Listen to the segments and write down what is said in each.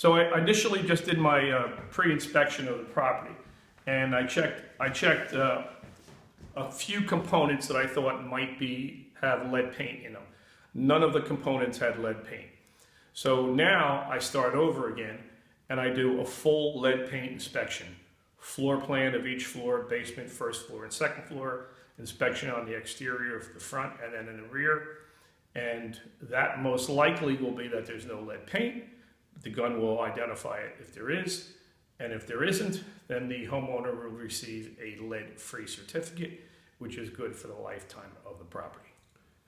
So I initially just did my pre-inspection of the property, and I checked a few components that I thought might have lead paint in them. None of the components had lead paint. So now I start over again, and I do a full lead paint inspection. Floor plan of each floor, basement, first floor, and second floor, inspection on the exterior of the front and then in the rear. And that most likely will be that there's no lead paint. The gun will identify it if there is, and if there isn't, then the homeowner will receive a lead-free certificate, which is good for the lifetime of the property.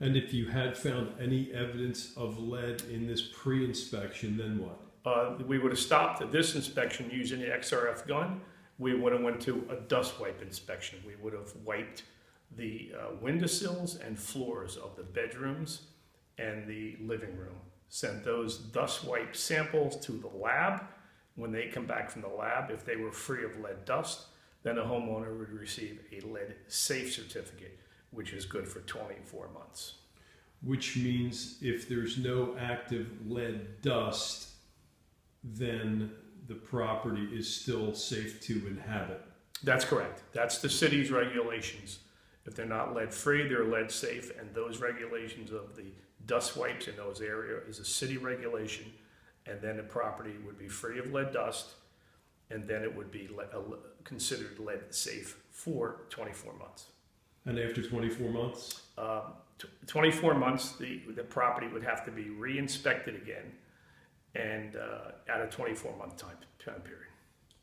And if you had found any evidence of lead in this pre-inspection, then what? We would have stopped at this inspection using the XRF gun. We would have went to a dust wipe inspection. We would have wiped the windowsills and floors of the bedrooms and the living room. Sent those dust wipe samples to the lab. When they come back from the lab, if they were free of lead dust, then the homeowner would receive a lead safe certificate, which is good for 24 months. Which means if there's no active lead dust, then the property is still safe to inhabit. That's correct. That's the city's regulations. If they're not lead free, they're lead safe, and those regulations of the dust wipes in those areas is a city regulation, and then the property would be free of lead dust, and then it would be considered lead safe for 24 months. And after 24 months? 24 months, the property would have to be re-inspected again, and at a 24-month time period.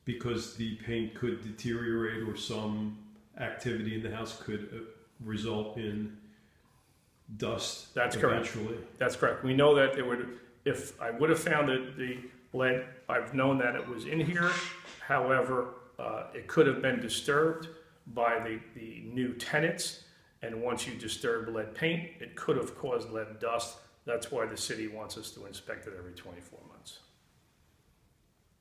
Because the paint could deteriorate, or some activity in the house could result in dust. That's eventually. Correct. That's correct. We know that there would, if I would have found the lead, I've known that it was in here. However, it could have been disturbed by the new tenants, and once you disturb lead paint, it could have caused lead dust. That's why the city wants us to inspect it every 24 months.